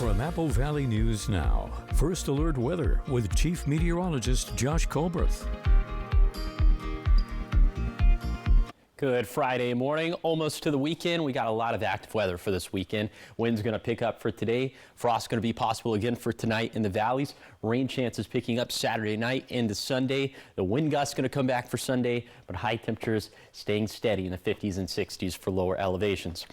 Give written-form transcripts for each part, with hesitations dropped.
From Apple Valley News Now, First Alert Weather with Chief Meteorologist Josh Colbreth. Good Friday morning, almost to the weekend. We got a lot of active weather for this weekend. Wind's going to pick up for today. Frost going to be possible again for tonight in the valleys. Rain chances picking up Saturday night into Sunday. The wind gust's going to come back for Sunday, but high temperatures staying steady in the 50s and 60s for lower elevations.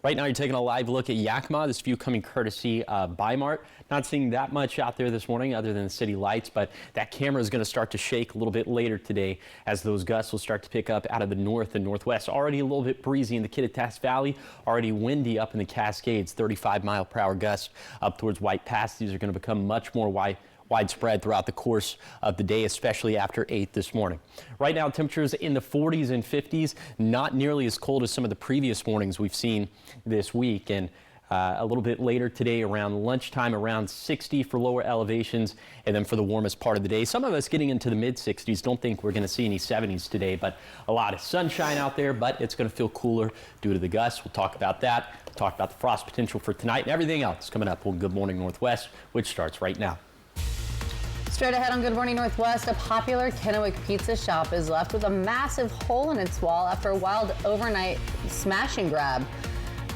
Right now, you're taking a live look at Yakima. This view coming courtesy of Bi-Mart. Not seeing that much out there this morning other than the city lights, but that camera is going to start to shake a little bit later today as those gusts will start to pick up out of the north and northwest. Already a little bit breezy in the Kittitas Valley, already windy up in the Cascades, 35-mile-per-hour gusts up towards White Pass. These are going to become much more widespread throughout the course of the day, especially after 8 this morning. Right now, temperatures in the 40s and 50s, not nearly as cold as some of the previous mornings we've seen this week. And a little bit later today, around lunchtime, around 60 for lower elevations, and then for the warmest part of the day. Some of us getting into the mid-60s. Don't think we're going to see any 70s today, but a lot of sunshine out there, but it's going to feel cooler due to the gusts. We'll talk about that. We'll talk about the frost potential for tonight and everything else coming up on Good Morning Northwest, which starts right now. Straight ahead on Good Morning Northwest, a popular Kennewick pizza shop is left with a massive hole in its wall after a wild overnight smash and grab.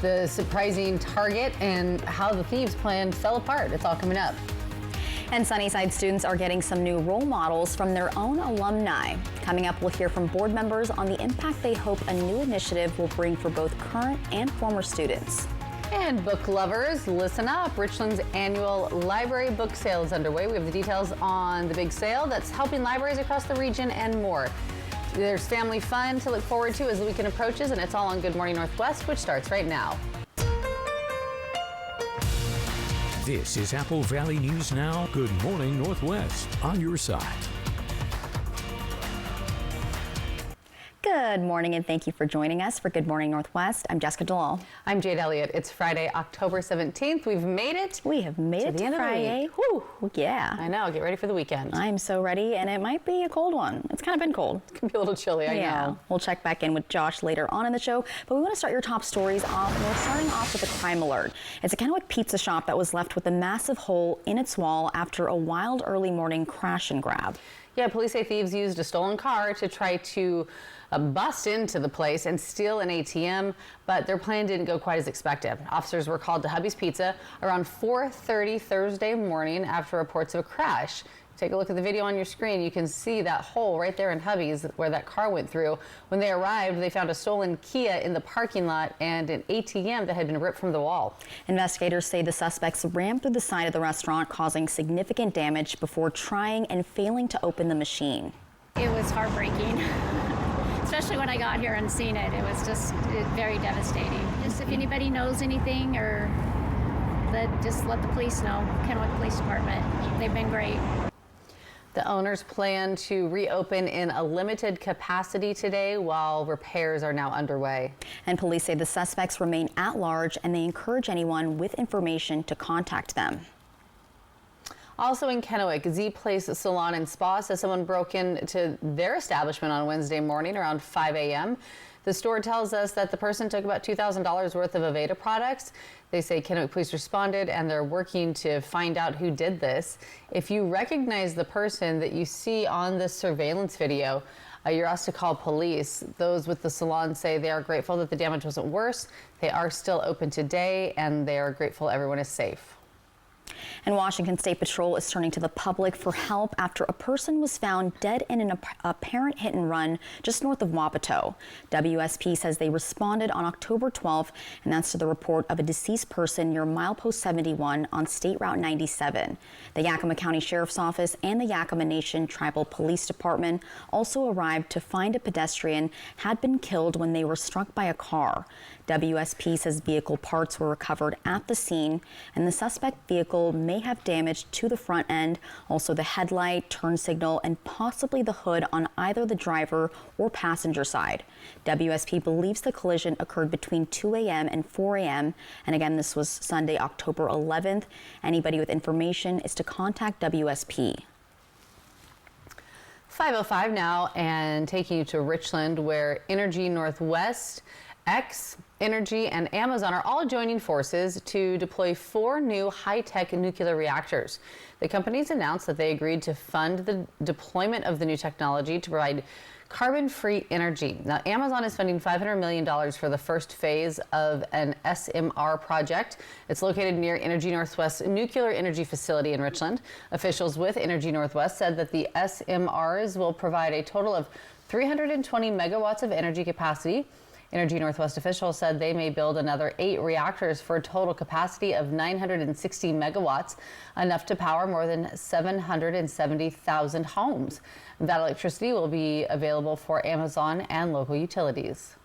The surprising target and how the thieves' plan fell apart. It's all coming up. And Sunnyside students are getting some new role models from their own alumni. Coming up, we'll hear from board members on the impact they hope a new initiative will bring for both current and former students. And book lovers, listen up. Richland's annual library book sale is underway. We have the details on the big sale that's helping libraries across the region and more. There's family fun to look forward to as the weekend approaches, and it's all on Good Morning Northwest, which starts right now. This is Apple Valley News Now. Good Morning Northwest, on your side. Good morning, and thank you for joining us for Good Morning Northwest. I'm Jessica DeLal. I'm Jade Elliott. It's Friday, October 17th. We've made it. We have made it the end Friday. of the week. Whew. Yeah. I know. Get ready for the weekend. I'm so ready, and it might be a cold one. It's kind of been cold. It can be a little chilly, I know. We'll check back in with Josh later on in the show, but we want to start your top stories off, and we're starting off with a crime alert. It's a Kennewick pizza shop that was left with a massive hole in its wall after a wild early morning crash and grab. Yeah, police say thieves used a stolen car to try to bust into the place and steal an ATM, but their plan didn't go quite as expected. Officers were called to Hubby's Pizza around 4:30 Thursday morning after reports of a crash. Take a look at the video on your screen. You can see that hole right there in Hubby's where that car went through. When they arrived, they found a stolen Kia in the parking lot and an ATM that had been ripped from the wall. Investigators say the suspects rammed through the side of the restaurant, causing significant damage before trying and failing to open the machine. It was heartbreaking, especially when I got here and seen it. It was just very devastating. Just if anybody knows anything, or just let the police know, Kennewick Police Department. They've been great. The owners plan to reopen in a limited capacity today while repairs are now underway. And police say the suspects remain at large, and they encourage anyone with information to contact them. Also in Kennewick, Z Place Salon and Spa says someone broke into their establishment on Wednesday morning around 5 a.m. The store tells us that the person took about $2,000 worth of Aveda products. They say Kennewick police responded, and they're working to find out who did this. If you recognize the person that you see on this surveillance video, you're asked to call police. Those with the salon say they are grateful that the damage wasn't worse. They are still open today, and they are grateful everyone is safe. And Washington State Patrol is turning to the public for help after a person was found dead in an apparent hit and run just north of Wapato. WSP says they responded on October 12th, and that's to the report of a deceased person near milepost 71 on State Route 97. The Yakima County Sheriff's Office and the Yakima Nation Tribal Police Department also arrived to find a pedestrian had been killed when they were struck by a car. WSP says vehicle parts were recovered at the scene, and the suspect vehicle may have damage to the front end, also the headlight, turn signal, and possibly the hood on either the driver or passenger side. WSP believes the collision occurred between 2 a.m. and 4 a.m. And again, this was Sunday, October 11th. Anybody with information is to contact WSP. 5:05 now, and taking you to Richland, where Energy Northwest X Energy, and Amazon are all joining forces to deploy 4 new high-tech nuclear reactors. The companies announced that they agreed to fund the deployment of the new technology to provide carbon-free energy. Now, Amazon is funding $500 million for the first phase of an SMR project. It's located near Energy Northwest's nuclear energy facility in Richland. Officials with Energy Northwest said that the SMRs will provide a total of 320 megawatts of energy capacity. Energy Northwest officials said they may build another 8 reactors for a total capacity of 960 megawatts, enough to power more than 770,000 homes. That electricity will be available for Amazon and local utilities.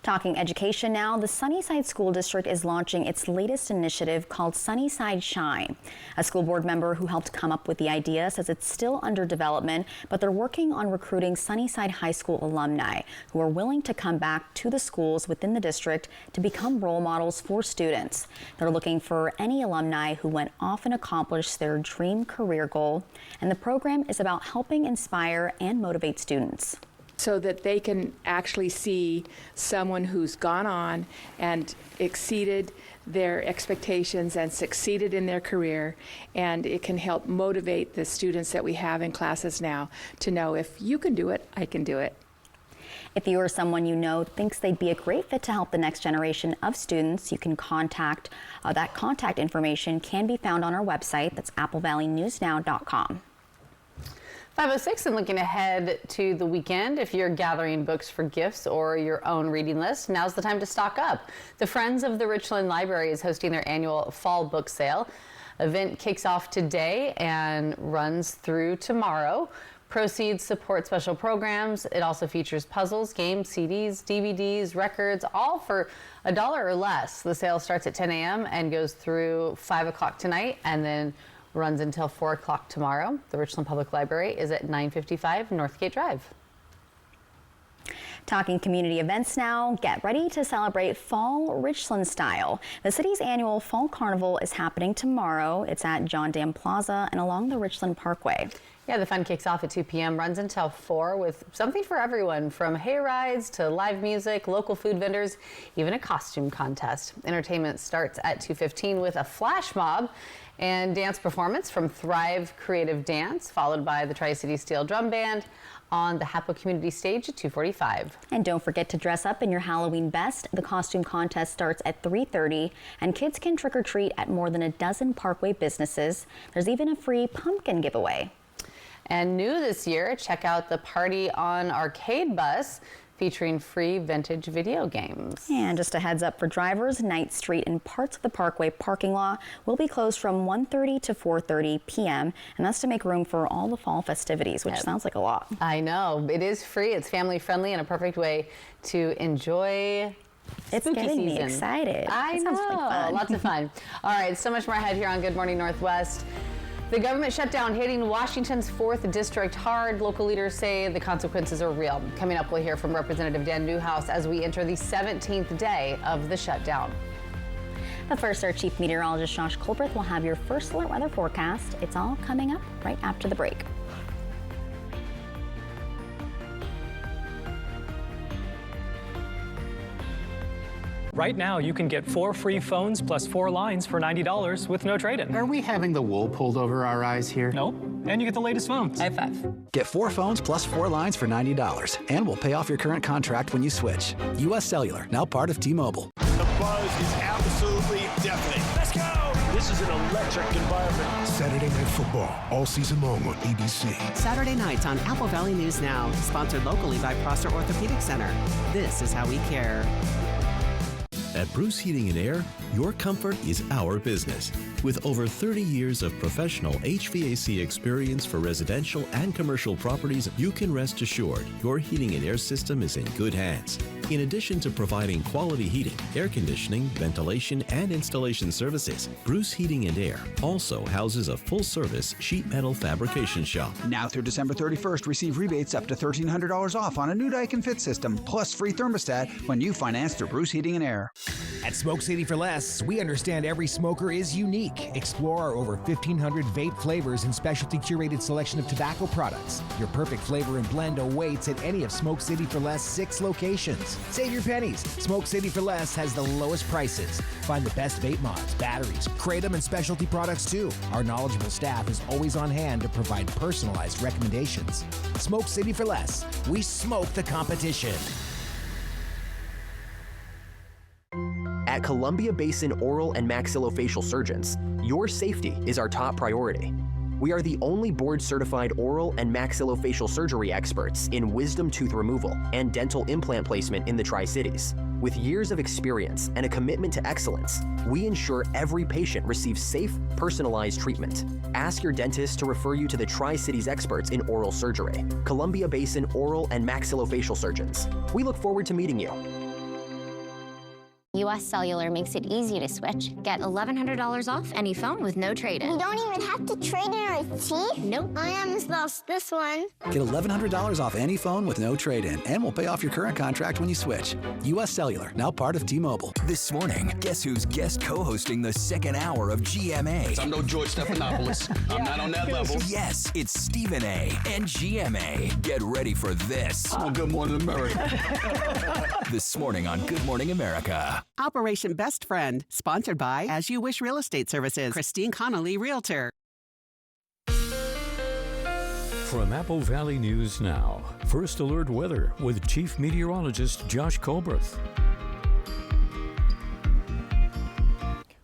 Talking education now, the Sunnyside School District is launching its latest initiative called Sunnyside Shine. A school board member who helped come up with the idea says it's still under development, but they're working on recruiting Sunnyside High School alumni who are willing to come back to the schools within the district to become role models for students. They're looking for any alumni who went off and accomplished their dream career goal, and the program is about helping inspire and motivate students, so that they can actually see someone who's gone on and exceeded their expectations and succeeded in their career, and it can help motivate the students that we have in classes now to know, if you can do it, I can do it. If you or someone you know thinks they'd be a great fit to help the next generation of students, you can contact. That contact information can be found on our website. That's applevalleynewsnow.com. 5:06 and looking ahead to the weekend. If you're gathering books for gifts or your own reading list, now's the time to stock up. The Friends of the Richland Library is hosting their annual fall book sale. Event kicks off today and runs through tomorrow. Proceeds support special programs. It also features puzzles, games, CDs, DVDs, records, all for $1 or less. The sale starts at 10 a.m. and goes through 5 o'clock tonight, and then runs until 4 o'clock tomorrow. The Richland Public Library is at 955 Northgate Drive. Talking community events now, get ready to celebrate fall Richland style. The city's annual Fall Carnival is happening tomorrow. It's at John Dam Plaza and along the Richland Parkway. Yeah, the fun kicks off at 2 p.m., runs until 4 with something for everyone, from hay rides to live music, local food vendors, even a costume contest. Entertainment starts at 2:15 with a flash mob and dance performance from Thrive Creative Dance, followed by the Tri-City Steel Drum Band on the Hapo Community Stage at 2:45. And don't forget to dress up in your Halloween best. The costume contest starts at 3:30, and kids can trick or treat at more than a dozen Parkway businesses. There's even a free pumpkin giveaway. And new this year, check out the Party on Arcade bus, featuring free vintage video games. And just a heads up for drivers, Ninth Street and parts of the Parkway parking lot will be closed from 1:30 to 4:30 p.m. And that's to make room for all the fall festivities, which sounds like a lot. I know. It is free. It's family friendly and a perfect way to enjoy It's spooky getting season. me excited. I know. Lots of fun. All right, so much more ahead here on Good Morning Northwest. The government shutdown hitting Washington's 4th District hard. Local leaders say the consequences are real. Coming up, we'll hear from Representative Dan Newhouse as we enter the 17th day of the shutdown. But first, our Chief Meteorologist Josh Colbreth will have your first alert weather forecast. It's all coming up right after the break. Right now, you can get 4 free phones plus 4 lines for $90 with no trade-in. Are we having the wool pulled over our eyes here? No, and you get the latest phones. High five. Get 4 phones plus 4 lines for $90, and we'll pay off your current contract when you switch. U.S. Cellular, now part of T-Mobile. The buzz is absolutely deafening. Let's go! This is an electric environment. Saturday Night Football, all season long on ABC. Saturday nights on Apple Valley News Now, sponsored locally by Prosser Orthopedic Center. This is how we care. At Bruce Heating and Air, your comfort is our business. With over 30 years of professional HVAC experience for residential and commercial properties, you can rest assured your heating and air system is in good hands. In addition to providing quality heating, air conditioning, ventilation, and installation services, Bruce Heating and Air also houses a full-service sheet metal fabrication shop. Now through December 31st, receive rebates up to $1,300 off on a new Daikin Fit system, plus free thermostat when you finance through Bruce Heating and Air. At Smoke City for Less, we understand every smoker is unique. Explore our over 1,500 vape flavors and specialty curated selection of tobacco products. Your perfect flavor and blend awaits at any of Smoke City for Less 6 locations. Save your pennies. Smoke City for Less has the lowest prices. Find the best vape mods, batteries, kratom, and specialty products too. Our knowledgeable staff is always on hand to provide personalized recommendations. Smoke City for Less. We smoke the competition. At Columbia Basin Oral and Maxillofacial Surgeons, your safety is our top priority. We are the only board-certified oral and maxillofacial surgery experts in wisdom tooth removal and dental implant placement in the Tri-Cities. With years of experience and a commitment to excellence, we ensure every patient receives safe, personalized treatment. Ask your dentist to refer you to the Tri-Cities experts in oral surgery. Columbia Basin Oral and Maxillofacial Surgeons. We look forward to meeting you. US Cellular makes it easy to switch. Get $1,100 off any phone with no trade-in. We don't even have to trade in our teeth? Nope. I almost lost this one. Get $1,100 off any phone with no trade-in, and we'll pay off your current contract when you switch. US Cellular, now part of T-Mobile. This morning, guess who's guest co-hosting the second hour of GMA? I'm no George Stephanopoulos. I'm not on that level. Yes, it's Stephen A. and GMA. Get ready for this. On Good Morning America. This morning on Good Morning America. Operation Best Friend, sponsored by As You Wish Real Estate Services, Christine Connolly, Realtor. From Apple Valley News Now, First Alert Weather with Chief Meteorologist Josh Colbreth.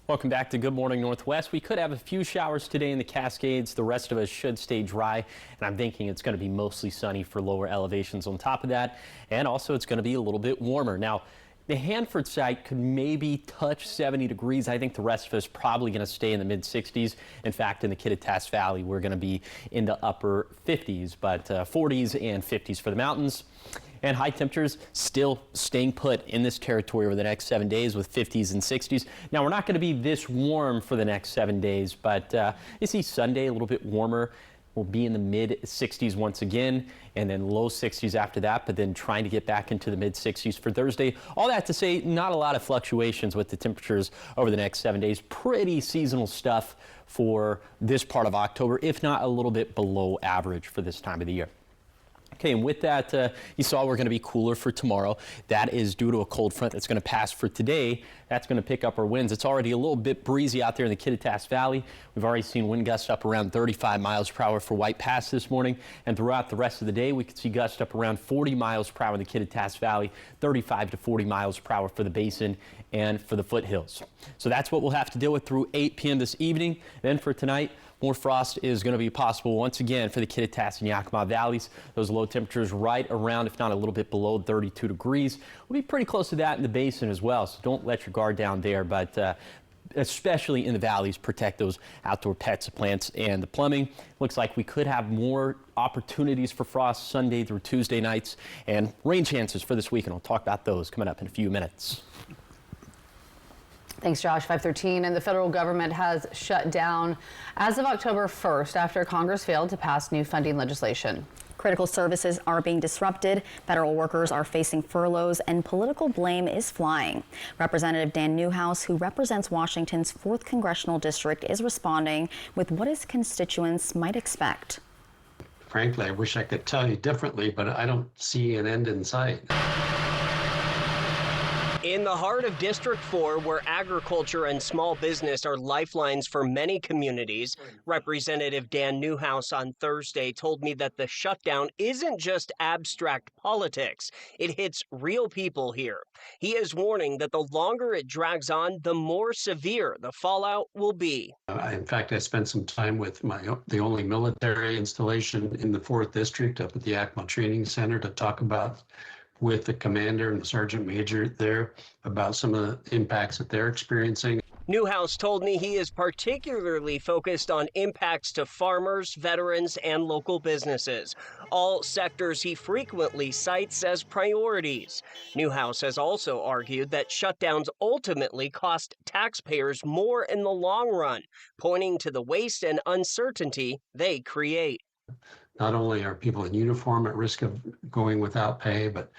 Welcome back to Good Morning Northwest. We could have a few showers today in the Cascades. The rest of us should stay dry, and I'm thinking it's going to be mostly sunny for lower elevations on top of that, and also it's going to be a little bit warmer. Now, the Hanford site could maybe touch 70 degrees. I think the rest of us probably going to stay in the mid-60s. In fact, in the Kittitas Valley, we're going to be in the upper 50s, but 40s and 50s for the mountains. And high temperatures still staying put in this territory over the next 7 days with 50s and 60s. Now, we're not going to be this warm for the next 7 days, but you see Sunday a little bit warmer. We'll be in the mid-60s once again, and then low 60s after that, but then trying to get back into the mid-60s for Thursday. All that to say, not a lot of fluctuations with the temperatures over the next 7 days. Pretty seasonal stuff for this part of October, if not a little bit below average for this time of the year. Okay, and with that, you saw we're going to be cooler for tomorrow. That is due to a cold front that's going to pass for today. That's going to pick up our winds. It's already a little bit breezy out there in the Kittitas Valley. We've already seen wind gusts up around 35 miles per hour for White Pass this morning. And throughout the rest of the day, we could see gusts up around 40 miles per hour in the Kittitas Valley, 35 to 40 miles per hour for the Basin and for the foothills. So that's what we'll have to deal with through 8 p.m. this evening. Then for tonight, more frost is going to be possible once again for the Kittitas and Yakima valleys. Those low temperatures right around, if not a little bit below 32 degrees. We'll be pretty close to that in the Basin as well, so don't let your guard down there. But especially in the valleys, protect those outdoor pets, the plants, and the plumbing. Looks like we could have more opportunities for frost Sunday through Tuesday nights, and rain chances for this weekend. I'll talk about those coming up in a few minutes. Thanks, Josh. 5:13, and the federal government has shut down as of October 1st after Congress failed to pass new funding legislation. Critical services are being disrupted, federal workers are facing furloughs, and political blame is flying. Representative Dan Newhouse, who represents Washington's 4th Congressional District, is responding with what his constituents might expect. Frankly, I wish I could tell you differently, but I don't see an end in sight. In the heart of District 4, where agriculture and small business are lifelines for many communities, Representative Dan Newhouse on Thursday told me that the shutdown isn't just abstract politics. It hits real people here. He is warning that the longer it drags on, the more severe the fallout will be. In fact, I spent some time with the only military installation in the 4th District up at the Yakima Training Center to talk about with the commander and the sergeant major there about some of the impacts that they're experiencing. Newhouse told me he is particularly focused on impacts to farmers, veterans, and local businesses, all sectors he frequently cites as priorities. Newhouse has also argued that shutdowns ultimately cost taxpayers more in the long run, pointing to the waste and uncertainty they create. Not only are people in uniform at risk of going without pay, but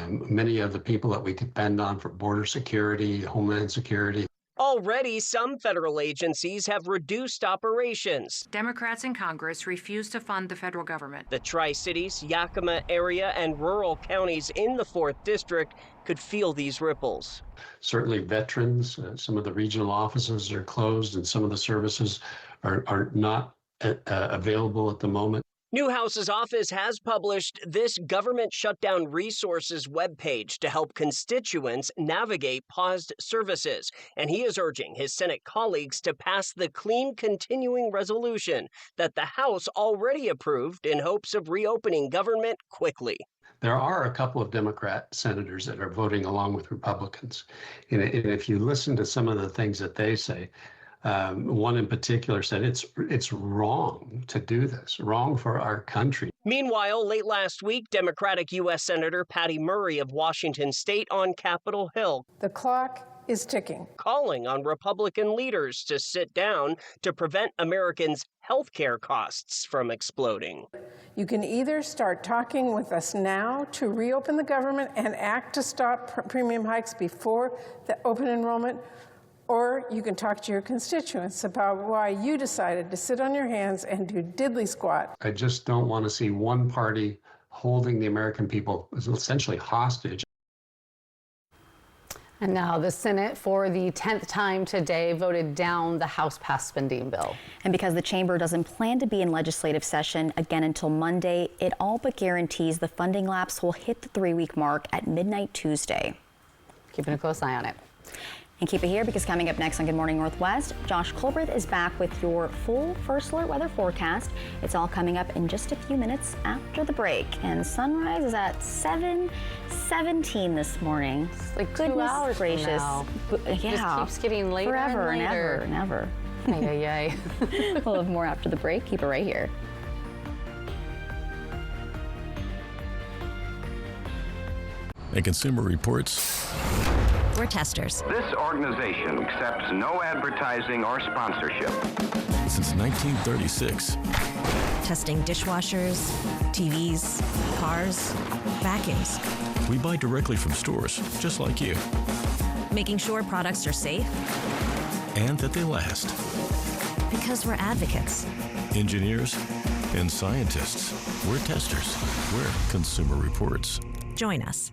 many of the people that we depend on for border security, homeland security. Already, some federal agencies have reduced operations. Democrats in Congress refuse to fund the federal government. The Tri-Cities, Yakima area, and rural counties in the 4th District could feel these ripples. Certainly veterans, some of the regional offices are closed and some of the services are not available at the moment. Newhouse's office has published this government shutdown resources webpage to help constituents navigate paused services, and he is urging his Senate colleagues to pass the clean continuing resolution that the House already approved in hopes of reopening government quickly. There are a couple of Democrat senators that are voting along with Republicans, and if you listen to some of the things that they say, one in particular said it's wrong to do this, wrong for our country. Meanwhile, late last week, Democratic U.S. Senator Patty Murray of Washington State on Capitol Hill. The clock is ticking. Calling on Republican leaders to sit down to prevent Americans' health care costs from exploding. You can either start talking with us now to reopen the government and act to stop premium hikes before the open enrollment, or you can talk to your constituents about why you decided to sit on your hands and do diddly squat. I just don't want to see one party holding the American people essentially hostage. And now the Senate, for the 10th time today, voted down the House-passed spending bill. And because the chamber doesn't plan to be in legislative session again until Monday, it all but guarantees the funding lapse will hit the 3-week mark at midnight Tuesday. Keeping a close eye on it. And keep it here, because coming up next on Good Morning Northwest, Josh Colbert is back with your full First Alert weather forecast. It's all coming up in just a few minutes after the break. And sunrise is at 7:17 this morning. It's like Goodness 2 hours gracious. from now. Yeah. It just keeps getting later Forever and later. Never. Ay. We'll have more after the break. Keep it right here. At Consumer Reports, we're testers. This organization accepts no advertising or sponsorship. Since 1936. Testing dishwashers, TVs, cars, vacuums. We buy directly from stores, just like you. Making sure products are safe. And that they last. Because we're advocates. Engineers and scientists. We're testers. We're Consumer Reports. Join us.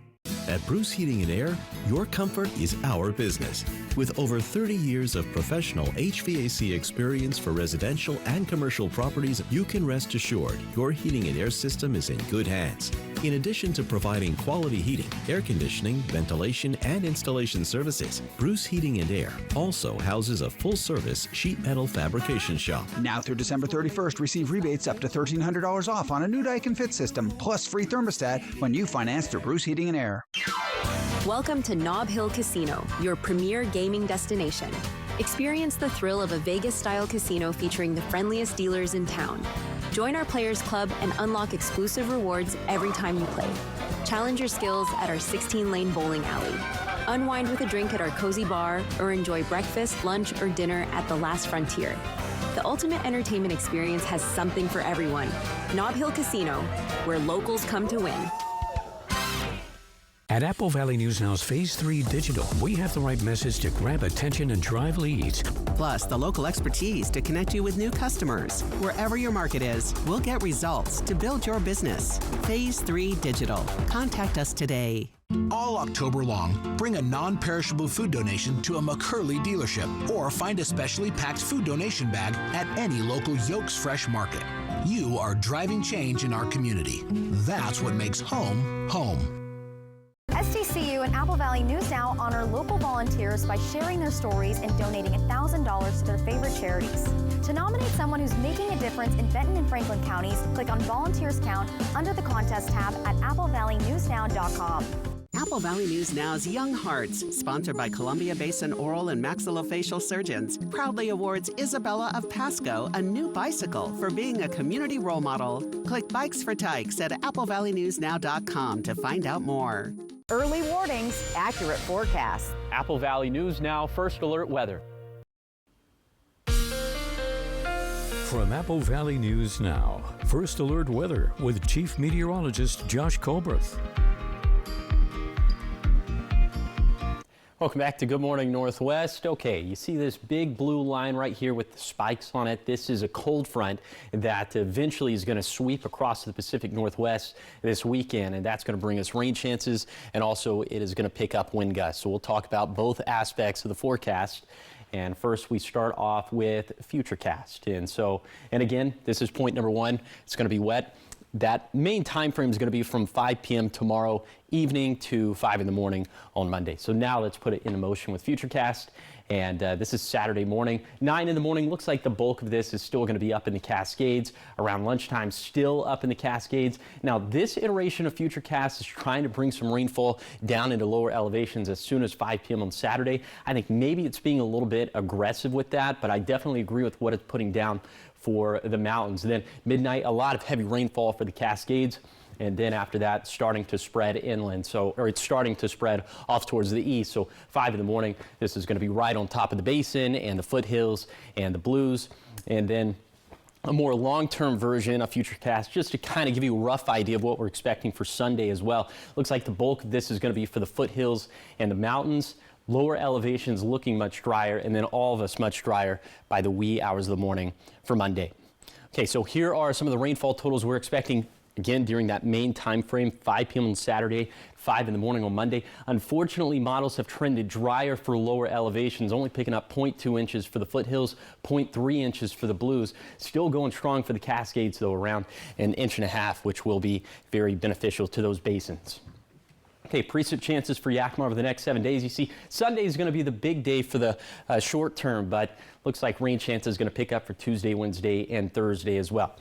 At Bruce Heating and Air, your comfort is our business. With over 30 years of professional HVAC experience for residential and commercial properties, you can rest assured your heating and air system is in good hands. In addition to providing quality heating, air conditioning, ventilation, and installation services, Bruce Heating and Air also houses a full-service sheet metal fabrication shop. Now through December 31st, receive rebates up to $1,300 off on a new Daikin Fit system, plus free thermostat when you finance through Bruce Heating and Air. Welcome to Nob Hill Casino, your premier gaming destination. Experience the thrill of a Vegas-style casino featuring the friendliest dealers in town. Join our Players Club and unlock exclusive rewards every time you play. Challenge your skills at our 16-lane bowling alley. Unwind with a drink at our cozy bar, or enjoy breakfast, lunch, or dinner at the Last Frontier. The ultimate entertainment experience has something for everyone. Nob Hill Casino, where locals come to win. At Apple Valley News Now's Phase 3 Digital, we have the right message to grab attention and drive leads. Plus, the local expertise to connect you with new customers. Wherever your market is, we'll get results to build your business. Phase 3 Digital. Contact us today. All October long, bring a non-perishable food donation to a McCurley dealership, or find a specially packed food donation bag at any local Yolks Fresh market. You are driving change in our community. That's what makes home, home. STCU and Apple Valley News Now honor local volunteers by sharing their stories and donating $1,000 to their favorite charities. To nominate someone who's making a difference in Benton and Franklin counties, click on Volunteers Count under the Contest tab at applevalleynewsnow.com. Apple Valley News Now's Young Hearts, sponsored by Columbia Basin Oral and Maxillofacial Surgeons, proudly awards Isabella of Pasco a new bicycle for being a community role model. Click Bikes for Tykes at applevalleynewsnow.com to find out more. Early warnings, accurate forecasts. Apple Valley News Now First Alert Weather. From Apple Valley News Now, First Alert Weather with Chief Meteorologist Josh Colbert. Welcome back to Good Morning Northwest. Okay, you see this big blue line right here with the spikes on it. This is a cold front that eventually is going to sweep across the Pacific Northwest this weekend, and that's going to bring us rain chances, and also it is going to pick up wind gusts. So we'll talk about both aspects of the forecast. And first we start off with Futurecast. And again, this is point number one. It's going to be wet. That main time frame is going to be from 5 p.m. tomorrow evening to 5 in the morning on Monday. So now let's put it into motion with Futurecast. And this is Saturday morning, 9 in the morning. Looks like the bulk of this is still going to be up in the Cascades. Around lunchtime, still up in the Cascades. Now, this iteration of Futurecast is trying to bring some rainfall down into lower elevations as soon as 5 p.m. on Saturday. I think maybe it's being a little bit aggressive with that, but I definitely agree with what it's putting down for the mountains. Then midnight, a lot of heavy rainfall for the Cascades. And then after that, starting to spread inland. Or it's starting to spread off towards the east. So 5 in the morning, this is going to be right on top of the basin and the foothills and the blues. And then a more long-term version of Futurecast, just to kind of give you a rough idea of what we're expecting for Sunday as well. Looks like the bulk of this is going to be for the foothills and the mountains. Lower elevations looking much drier, and then all of us much drier by the wee hours of the morning for Monday. Okay, so here are some of the rainfall totals we're expecting. Again, during that main time frame, 5 p.m. on Saturday, 5 in the morning on Monday. Unfortunately, models have trended drier for lower elevations, only picking up 0.2 inches for the foothills, 0.3 inches for the blues. Still going strong for the Cascades, though, around 1.5 inches, which will be very beneficial to those basins. Okay, precip chances for Yakima over the next 7 days. You see, Sunday is going to be the big day for the short term, but looks like rain chance is going to pick up for Tuesday, Wednesday, and Thursday as well.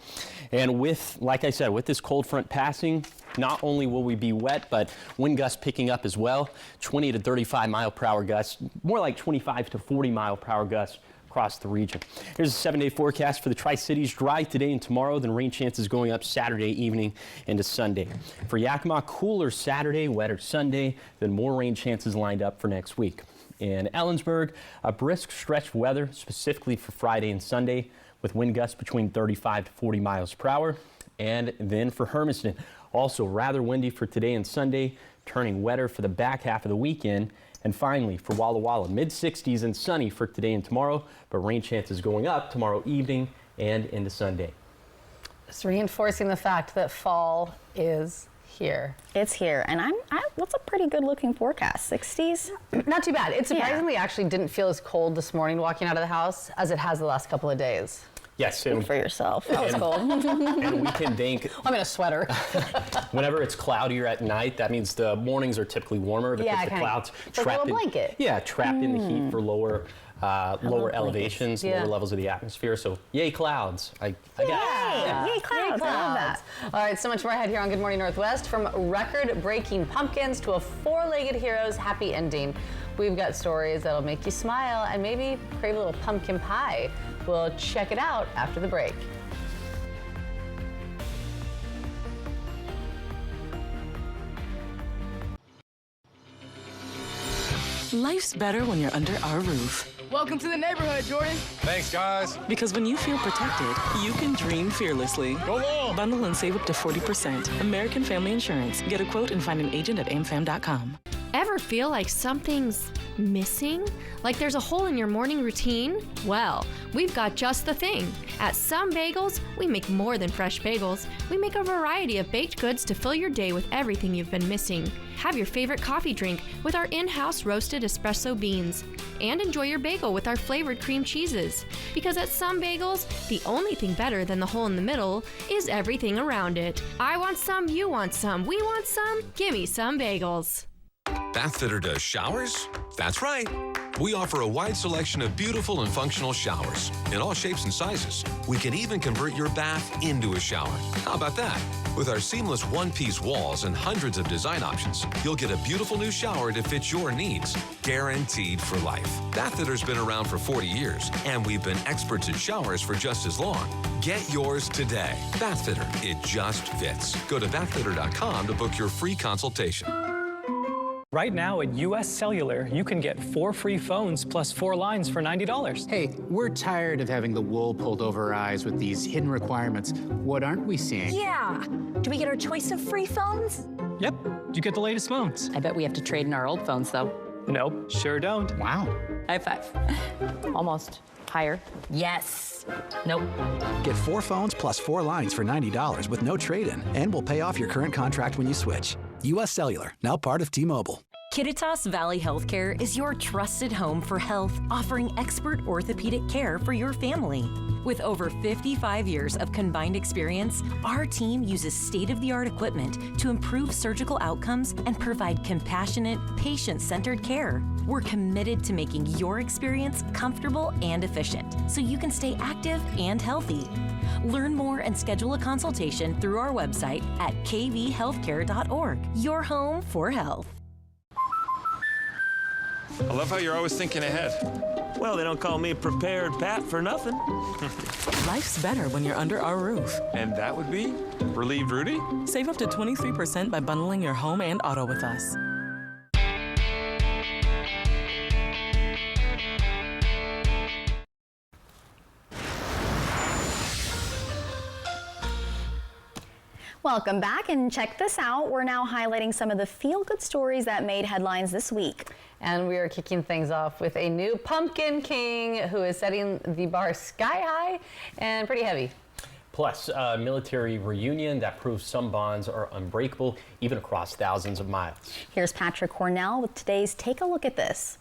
And with, like I said, with this cold front passing, not only will we be wet, but wind gusts picking up as well. 20 to 35 mile per hour gusts, more like 25 to 40 mile per hour gusts across the region. Here's a 7-day forecast for the Tri-Cities. Dry today and tomorrow, then rain chances going up Saturday evening into Sunday. For Yakima, cooler Saturday, wetter Sunday, then more rain chances lined up for next week. In Ellensburg, a brisk stretch of weather, specifically for Friday and Sunday, with wind gusts between 35 to 40 miles per hour. And then for Hermiston, also rather windy for today and Sunday, turning wetter for the back half of the weekend. And finally, for Walla Walla, mid-60s and sunny for today and tomorrow, but rain chances going up tomorrow evening and into Sunday. Just reinforcing the fact that fall is here. It's here, and what's a pretty good looking forecast? 60s? Not too bad. It surprisingly actually didn't feel as cold this morning walking out of the house as it has the last couple of days. Yes. Speak for yourself. That was cold. And we can think. I'm in a sweater. Whenever it's cloudier at night, that means the mornings are typically warmer because the clouds trapped trapped in the heat for lower elevations, lower levels of the atmosphere. So yay clouds. I guess. Yay clouds. I love that. All right, so much more ahead here on Good Morning Northwest. From record-breaking pumpkins to a four-legged hero's happy ending. We've got stories that'll make you smile and maybe crave a little pumpkin pie. We'll check it out after the break. Life's better when you're under our roof. Welcome to the neighborhood, Jordan. Thanks, guys. Because when you feel protected, you can dream fearlessly. Go long. Bundle and save up to 40%. American Family Insurance. Get a quote and find an agent at amfam.com. Ever feel like something's missing? Like there's a hole in your morning routine? Well, we've got just the thing. At Some Bagels, we make more than fresh bagels. We make a variety of baked goods to fill your day with everything you've been missing. Have your favorite coffee drink with our in-house roasted espresso beans. And enjoy your bagel with our flavored cream cheeses. Because at Some Bagels, the only thing better than the hole in the middle is everything around it. I want some, you want some, we want some. Gimme Some Bagels. Bathfitter does showers? That's right. We offer a wide selection of beautiful and functional showers in all shapes and sizes. We can even convert your bath into a shower. How about that? With our seamless one-piece walls and hundreds of design options, you'll get a beautiful new shower to fit your needs, guaranteed for life. Bathfitter's been around for 40 years, and we've been experts at showers for just as long. Get yours today. Bathfitter, it just fits. Go to bathfitter.com to book your free consultation. Right now at US Cellular, you can get 4 free phones plus 4 lines for $90. Hey, we're tired of having the wool pulled over our eyes with these hidden requirements. What aren't we seeing? Yeah. Do we get our choice of free phones? Yep, you get the latest phones. I bet we have to trade in our old phones, though. Nope, sure don't. Wow. High five. Almost. Higher. Yes. Nope. Get 4 phones plus 4 lines for $90 with no trade-in, and we'll pay off your current contract when you switch. U.S. Cellular, now part of T-Mobile. Kittitas Valley Healthcare is your trusted home for health, offering expert orthopedic care for your family. With over 55 years of combined experience, our team uses state-of-the-art equipment to improve surgical outcomes and provide compassionate, patient-centered care. We're committed to making your experience comfortable and efficient, so you can stay active and healthy. Learn more and schedule a consultation through our website at kvhealthcare.org. Your home for health. I love how you're always thinking ahead. Well, they don't call me Prepared Pat for nothing. Life's better when you're under our roof. And that would be Relieved Rudy? Save up to 23% by bundling your home and auto with us. Welcome back, and check this out. We're now highlighting some of the feel-good stories that made headlines this week. And we are kicking things off with a new Pumpkin King who is setting the bar sky high and pretty heavy. Plus, a military reunion that proves some bonds are unbreakable, even across thousands of miles. Here's Patrick Cornell with today's Take a Look at This.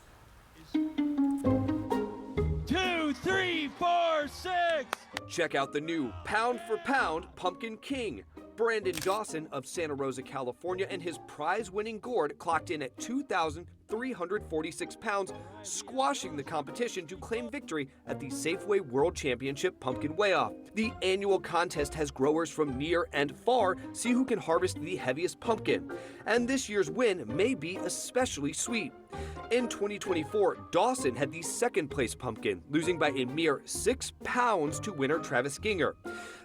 2, 3, 4, 6. Check out the new Pound for Pound Pumpkin King. Brandon Dawson of Santa Rosa, California, and his prize-winning gourd clocked in at 2,346 pounds, squashing the competition to claim victory at the Safeway World Championship Pumpkin Weigh-Off. The annual contest has growers from near and far see who can harvest the heaviest pumpkin, and this year's win may be especially sweet. In 2024, Dawson had the second-place pumpkin, losing by a mere 6 pounds to winner Travis Ginger.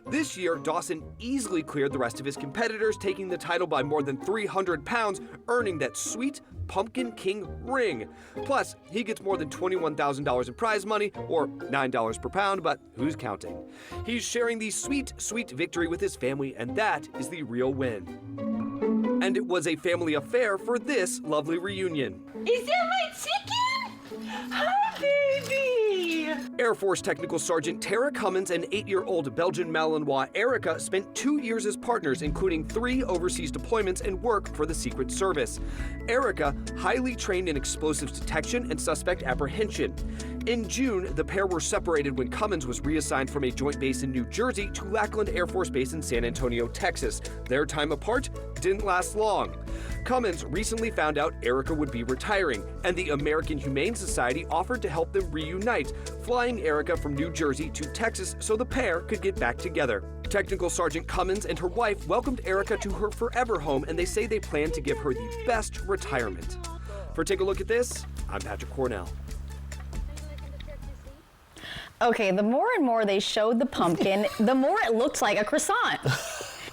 This year, Dawson easily cleared the rest of his competitors, taking the title by more than 300 pounds, earning that sweet Pumpkin King ring. Plus, he gets more than $21,000 in prize money, or $9 per pound, but who's counting? He's sharing the sweet, sweet victory with his family, and that is the real win. And it was a family affair for this lovely reunion. Is that my chicken? Hi, baby! Air Force Technical Sergeant Tara Cummins and 8-year-old Belgian Malinois Erica spent 2 years as partners, including 3 overseas deployments and work for the Secret Service. Erica, highly trained in explosives detection and suspect apprehension. In June, the pair were separated when Cummins was reassigned from a joint base in New Jersey to Lackland Air Force Base in San Antonio, Texas. Their time apart didn't last long. Cummins recently found out Erica would be retiring, and the American Humane Society offered to help them reunite, flying Erica from New Jersey to Texas so the pair could get back together. Technical Sergeant Cummins and her wife welcomed Erica to her forever home, and they say they plan to give her the best retirement. For Take a Look at This, I'm Patrick Cornell. Okay, the more and more they showed the pumpkin, the more it looked like a croissant.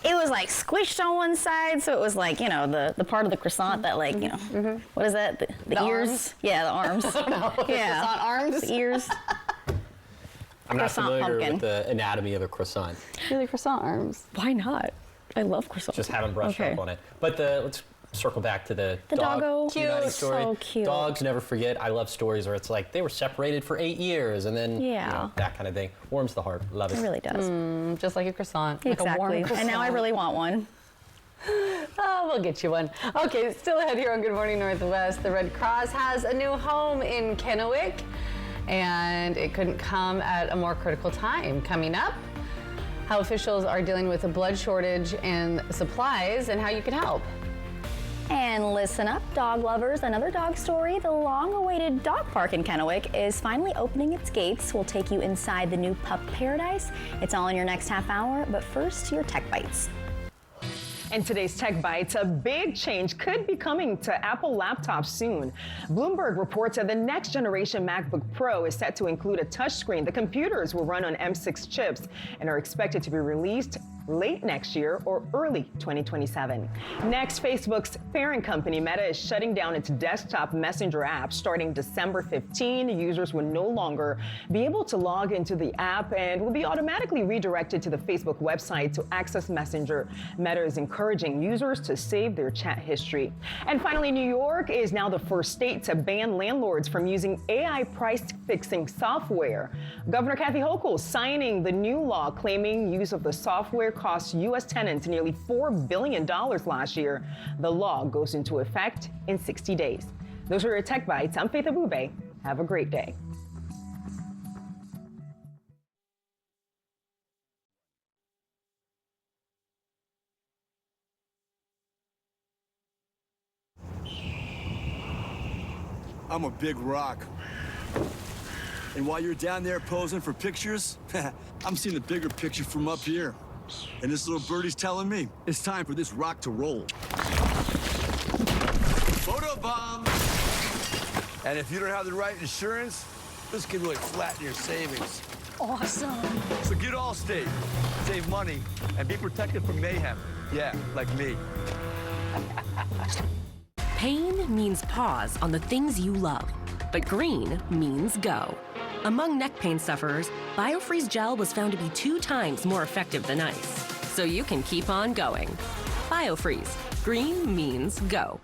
It was like squished on one side, so it was like, you know, the part of the croissant that, like, you know, what is that? The ears? Arms? Yeah, the arms. No, yeah. croissant arms? The ears. I'm not Croissant familiar pumpkin. with the anatomy of a croissant. Really, croissant arms? Why not? I love croissants. Just haven't brushed up on it. But let's circle back to the dog doggo. uniting Cute. story. So cute. Dogs never forget. I love stories where it's like they were separated for 8 years and then you know, that kind of thing. Warms the heart. Love it. It really does. Just like a croissant. Like a Exactly. warm And croissant. now I really want one. Oh, we'll get you one. Okay, still ahead here on Good Morning Northwest. The Red Cross has a new home in Kennewick, and it couldn't come at a more critical time. Coming up, how officials are dealing with a blood shortage and supplies, and how you can help. And listen up, dog lovers. Another dog story. The long-awaited dog park in Kennewick is finally opening its gates. We'll take you inside the new pup paradise. It's all in your next half hour, but first, your Tech Bites. In today's Tech Bites, a big change could be coming to Apple laptops soon. Bloomberg reports that the next generation MacBook Pro is set to include a touchscreen. The computers will run on M6 chips and are expected to be released late next year or early 2027. Next, Facebook's parent company Meta is shutting down its desktop messenger app starting December 15. Users will no longer be able to log into the app and will be automatically redirected to the Facebook website to access Messenger. Meta is encouraging users to save their chat history. And finally, New York is now the first state to ban landlords from using AI price-fixing software. Governor Kathy Hochul signing the new law claiming use of the software cost U.S. tenants nearly $4 billion last year. The law goes into effect in 60 days. Those are your Tech Bites. I'm Faith Abube. Have a great day. I'm a big rock. And while you're down there posing for pictures, I'm seeing the bigger picture from up here. And this little birdie's telling me it's time for this rock to roll. Photobomb! And if you don't have the right insurance, this can really flatten your savings. Awesome. So get Allstate, save money, and be protected from mayhem. Yeah, like me. Pain means pause on the things you love, but green means go. Among neck pain sufferers, BioFreeze gel was found to be 2 times more effective than ice. So you can keep on going. BioFreeze. Green means go.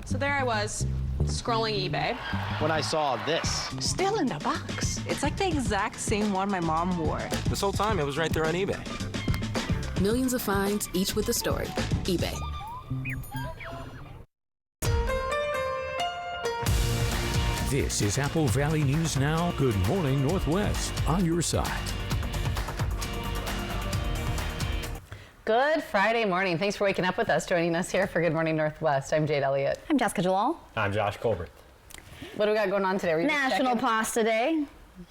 So there I was, scrolling eBay. When I saw this. Still in the box. It's like the exact same one my mom wore. This whole time it was right there on eBay. Millions of finds, each with a story. eBay. This is Apple Valley News Now. Good morning, Northwest. On your side. Good Friday morning. Thanks for waking up with us, joining us here for Good Morning Northwest. I'm Jade Elliott. I'm Jessica Jalal. I'm Josh Colbert. What do we got going on today? National Pasta Day.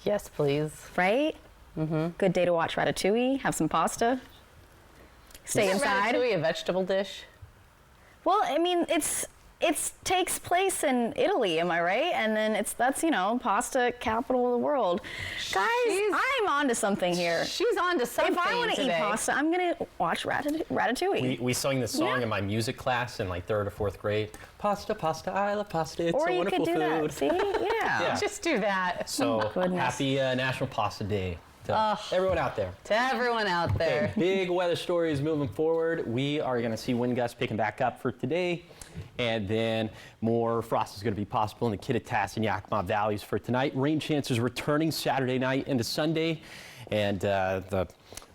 Yes, please. Right? Mm-hmm. Good day to watch Ratatouille, have some pasta. Stay inside. Ratatouille a vegetable dish? Well, I mean, it takes place in Italy, am I right? And then that's pasta capital of the world. Guys, I'm onto something here. She's onto something. If I want to eat pasta, I'm gonna watch Ratatouille. We sang this song in my music class in like 3rd or 4th grade. Pasta, pasta, I love pasta. It's a wonderful food. That. See, yeah. Just do that. So happy National Pasta Day. To everyone out there. To everyone out there. Okay, big weather stories moving forward. We are going to see wind gusts picking back up for today. And then more frost is going to be possible in the Kittitas and Yakima valleys for tonight. Rain chances returning Saturday night into Sunday. And the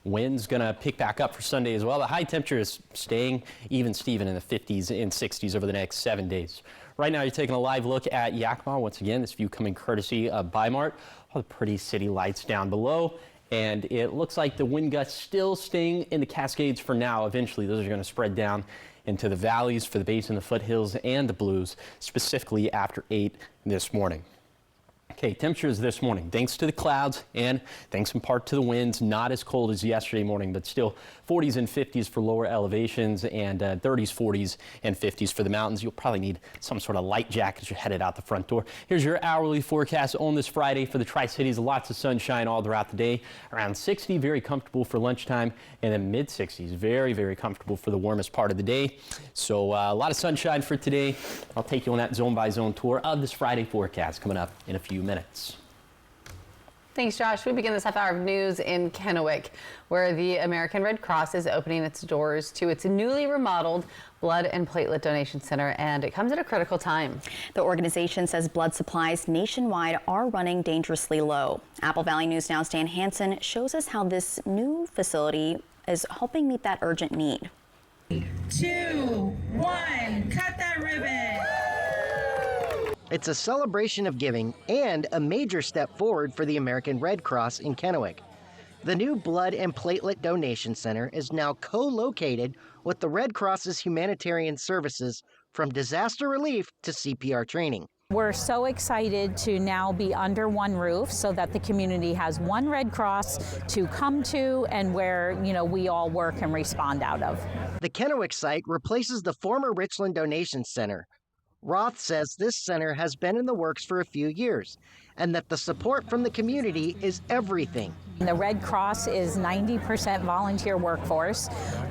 wind's going to pick back up for Sunday as well. The high temperature is staying even Steven in the 50s and 60s over the next 7 days. Right now, you're taking a live look at Yakima. Once again, this view coming courtesy of Bi-Mart. All the pretty city lights down below. And it looks like the wind gusts still staying in the Cascades for now. Eventually, those are going to spread down into the valleys for the basin, the foothills, and the Blues, specifically after 8 this morning. Okay, temperatures this morning, thanks to the clouds and thanks in part to the winds, not as cold as yesterday morning, but still 40s and 50s for lower elevations and 30s, 40s, and 50s for the mountains. You'll probably need some sort of light jacket as you're headed out the front door. Here's your hourly forecast on this Friday for the Tri-Cities. Lots of sunshine all throughout the day. Around 60, very comfortable for lunchtime, and then mid-60s, very, very comfortable for the warmest part of the day. So a lot of sunshine for today. I'll take you on that zone-by-zone tour of this Friday forecast coming up in a few minutes. Thanks, Josh. We begin this half hour of news in Kennewick, where the American Red Cross is opening its doors to its newly remodeled blood and platelet donation center, and it comes at a critical time. The organization says blood supplies nationwide are running dangerously low. Apple Valley News Now's Dan Hansen shows us how this new facility is helping meet that urgent need. 2, 1, cut that ribbon. It's a celebration of giving and a major step forward for the American Red Cross in Kennewick. The new Blood and Platelet Donation Center is now co-located with the Red Cross's humanitarian services from disaster relief to CPR training. We're so excited to now be under one roof so that the community has one Red Cross to come to and where, we all work and respond out of. The Kennewick site replaces the former Richland Donation Center, Roth says this center has been in the works for a few years and that the support from the community is everything. The Red Cross is 90% volunteer workforce.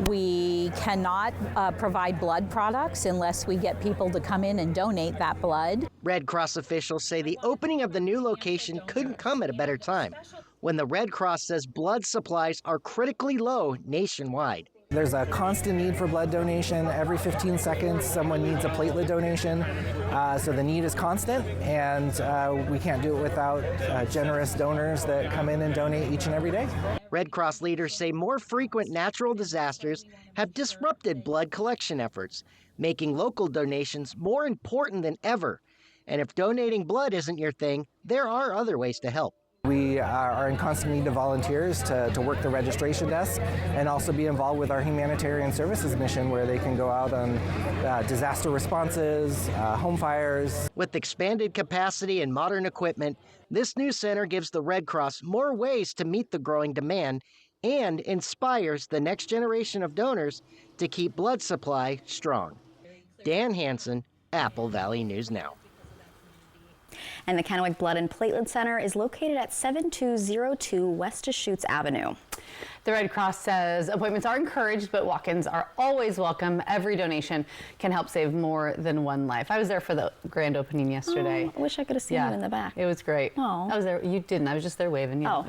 We cannot provide blood products unless we get people to come in and donate that blood. Red Cross officials say the opening of the new location couldn't come at a better time, when the Red Cross says blood supplies are critically low nationwide. There's a constant need for blood donation. Every 15 seconds, someone needs a platelet donation. So the need is constant, and we can't do it without generous donors that come in and donate each and every day. Red Cross leaders say more frequent natural disasters have disrupted blood collection efforts, making local donations more important than ever. And if donating blood isn't your thing, there are other ways to help. We are in constant need of volunteers to work the registration desk and also be involved with our humanitarian services mission, where they can go out on disaster responses, home fires. With expanded capacity and modern equipment, this new center gives the Red Cross more ways to meet the growing demand and inspires the next generation of donors to keep blood supply strong. Dan Hansen, Apple Valley News Now. And the Kennewick Blood and Platelet Center is located at 7202 West Deschutes Avenue. The Red Cross says appointments are encouraged, but walk-ins are always welcome. Every donation can help save more than one life. I was there for the grand opening yesterday. Oh, I wish I could have seen you in the back. It was great. Oh. I was there. You didn't. I was just there waving. Oh.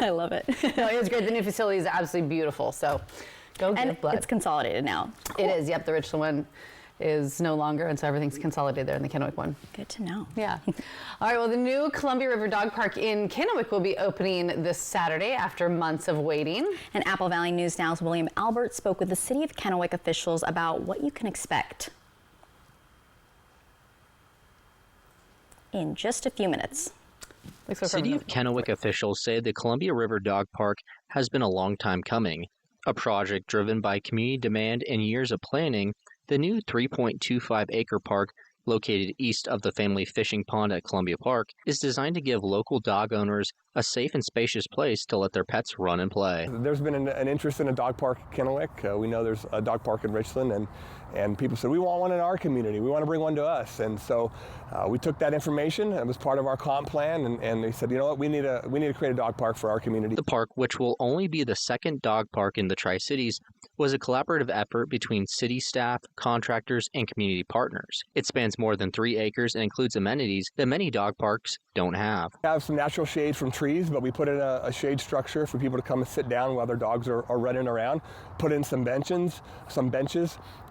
I love it. No, it was great. The new facility is absolutely beautiful. So go give blood. It's consolidated now. Cool. It is. Yep. The Richland one is no longer, and so everything's consolidated there in the Kennewick one. Good to know. Yeah. All right, well, the new Columbia River Dog Park in Kennewick will be opening this Saturday after months of waiting. And Apple Valley News Now's William Albert spoke with the City of Kennewick officials about what you can expect in just a few minutes. City of Kennewick officials say the Columbia River Dog Park has been a long time coming. A project driven by community demand and years of planning, the new 3.25-acre park, located east of the family fishing pond at Columbia Park, is designed to give local dog owners a safe and spacious place to let their pets run and play. There's been an interest in a dog park in Kennewick. We know there's a dog park in Richland, and people said, we want one in our community. We want to bring one to us. And so we took that information. It was part of our comp plan, and they said, you know what, we need to create a dog park for our community. The park, which will only be the second dog park in the Tri-Cities, was a collaborative effort between city staff, contractors, and community partners. It spans more than 3 acres and includes amenities that many dog parks don't have. We have some natural shade from trees, but we put in a shade structure for people to come and sit down while their dogs are running around. Put in some benches,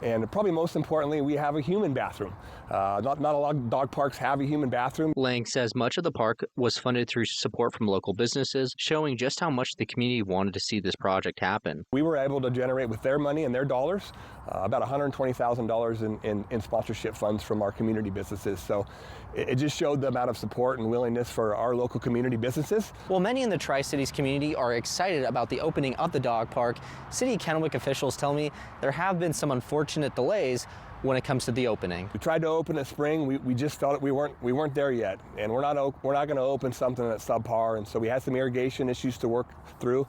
and probably most importantly, we have a human bathroom. Not a lot of dog parks have a human bathroom. Lang says much of the park was funded through support from local businesses, showing just how much the community wanted to see this project happen. We were able to generate with their money and their dollars about $120,000 in sponsorship funds from our community businesses. So it just showed the amount of support and willingness for our local community businesses. Well, many in the Tri-Cities community are excited about the opening of the dog park. City of Kennewick officials tell me there have been some unfortunate delays when it comes to the opening. We tried to open it spring. We just felt we weren't there yet, and we're not going to open something that's subpar. And so we had some irrigation issues to work through,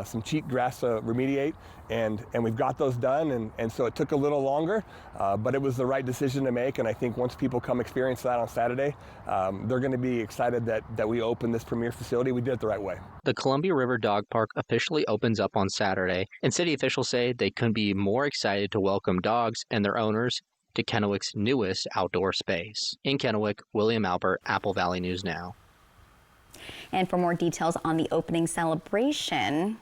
some cheat grass to remediate, and we've got those done. And so it took a little longer, but it was the right decision to make. And I think once people come experience that on Saturday, they're going to be excited that we opened this premier facility. We did it the right way. The Columbia River Dog Park officially opens up on Saturday, and city officials say they couldn't be more excited to welcome dogs and their owners to Kennewick's newest outdoor space. In Kennewick, William Albert, Apple Valley News Now. And for more details on the opening celebration,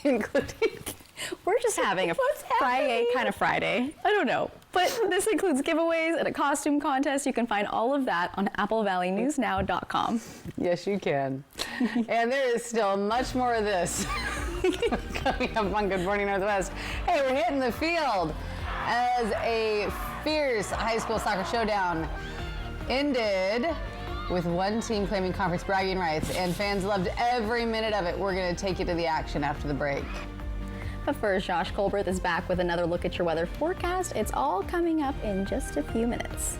including, we're just having a Friday kind of Friday. I don't know. But this includes giveaways and a costume contest. You can find all of that on applevalleynewsnow.com. Yes, you can. And there is still much more of this coming up on Good Morning Northwest. Hey, we're hitting the field as a fierce high school soccer showdown ended with one team claiming conference bragging rights, and fans loved every minute of it. We're going to take you to the action after the break. But first, Josh Colbert is back with another look at your weather forecast. It's all coming up in just a few minutes.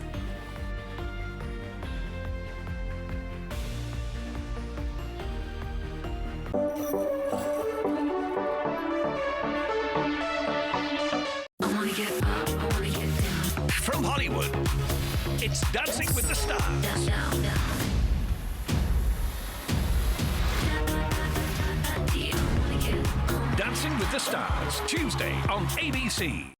from Hollywood. It's Dancing with the Stars. Dancing with the Stars, Tuesday on ABC.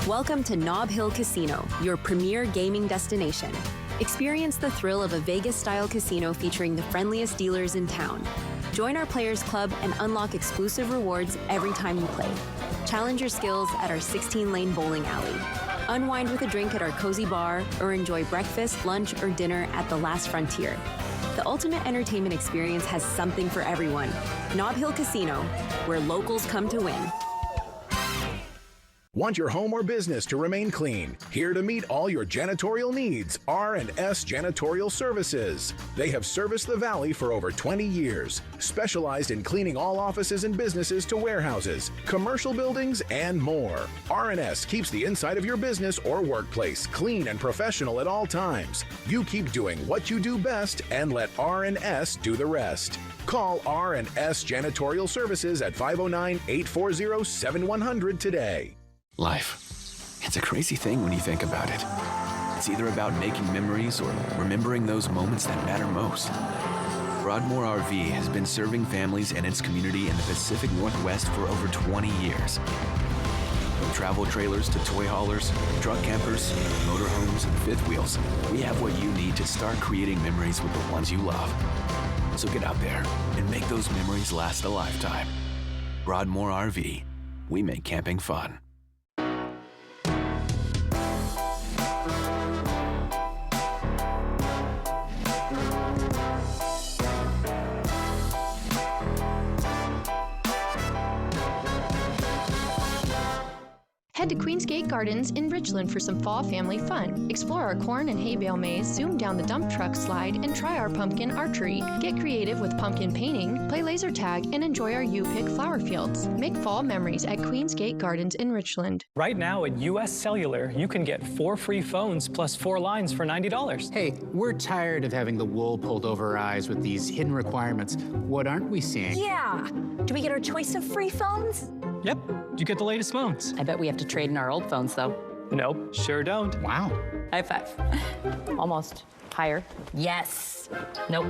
Welcome to Nob Hill Casino, your premier gaming destination. Experience the thrill of a Vegas-style casino featuring the friendliest dealers in town. Join our Players Club and unlock exclusive rewards every time you play. Challenge your skills at our 16-lane bowling alley. Unwind with a drink at our cozy bar, or enjoy breakfast, lunch, or dinner at the Last Frontier. The ultimate entertainment experience has something for everyone. Nob Hill Casino, where locals come to win. Want your home or business to remain clean? Here to meet all your janitorial needs, R&S Janitorial Services. They have serviced the Valley for over 20 years, specialized in cleaning all offices and businesses to warehouses, commercial buildings, and more. R&S keeps the inside of your business or workplace clean and professional at all times. You keep doing what you do best and let R&S do the rest. Call R&S Janitorial Services at 509-840-7100 today. Life. It's a crazy thing when you think about it. It's either about making memories or remembering those moments that matter most. Broadmoor RV has been serving families and its community in the Pacific Northwest for over 20 years. From travel trailers to toy haulers, truck campers, motorhomes, and fifth wheels, we have what you need to start creating memories with the ones you love. So get out there and make those memories last a lifetime. Broadmoor RV. We make camping fun. Head to Queensgate Gardens in Richland for some fall family fun. Explore our corn and hay bale maze, zoom down the dump truck slide, and try our pumpkin archery. Get creative with pumpkin painting, play laser tag, and enjoy our U-Pick flower fields. Make fall memories at Queensgate Gardens in Richland. Right now at US Cellular, you can get 4 free phones plus 4 lines for $90. Hey, we're tired of having the wool pulled over our eyes with these hidden requirements. What aren't we seeing? Yeah! Do we get our choice of free phones? Yep, you get the latest phones. I bet we have to trade in our old phones, though. Nope, sure don't. Wow. High five. Almost. Higher. Yes. Nope.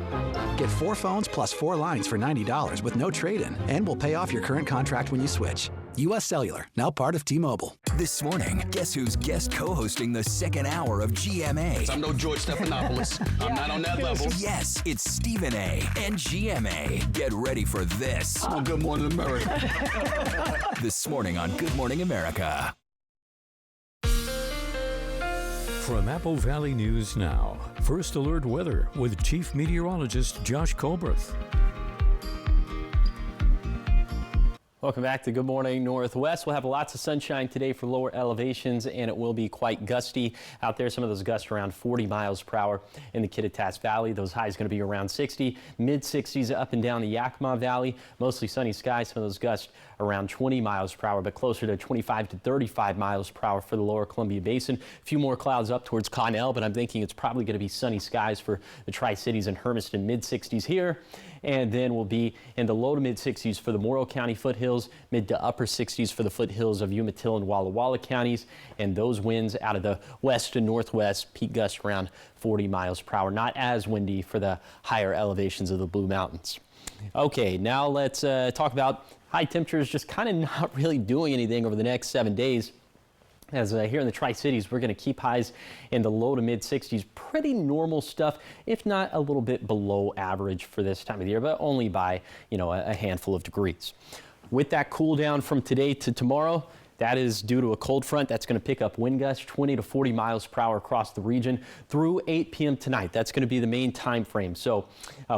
Get 4 phones plus 4 lines for $90 with no trade-in, and we'll pay off your current contract when you switch. US Cellular, now part of T-Mobile. This morning, guess who's guest co-hosting the second hour of GMA? I'm no George Stephanopoulos. I'm not on that level. Yes, it's Stephen A. and GMA. Get ready for this. On Good Morning America. This morning on Good Morning America. From Apple Valley News Now, First Alert Weather with Chief Meteorologist Josh Colberth. Welcome back to Good Morning Northwest. We'll have lots of sunshine today for lower elevations, and it will be quite gusty out there. Some of those gusts around 40 miles per hour in the Kittitas Valley. Those highs going to be around 60, mid-60s up and down the Yakima Valley. Mostly sunny skies. Some of those gusts around 20 miles per hour, but closer to 25 to 35 miles per hour for the lower Columbia Basin. A few more clouds up towards Connell, but I'm thinking it's probably going to be sunny skies for the Tri-Cities and Hermiston, mid-60s here. And then we'll be in the low to mid-60s for the Morrow County foothills, mid to upper 60s for the foothills of Umatilla and Walla Walla counties. And those winds out of the west to northwest, peak gusts around 40 miles per hour. Not as windy for the higher elevations of the Blue Mountains. Okay, now let's talk about high temperatures just kind of not really doing anything over the next 7 days. As here in the Tri-Cities, we're going to keep highs in the low to mid 60s. Pretty normal stuff, if not a little bit below average for this time of the year, but only by, a handful of degrees. With that cool down from today to tomorrow, that is due to a cold front that's going to pick up wind gusts 20 to 40 miles per hour across the region through 8 p.m. tonight. That's going to be the main time frame. So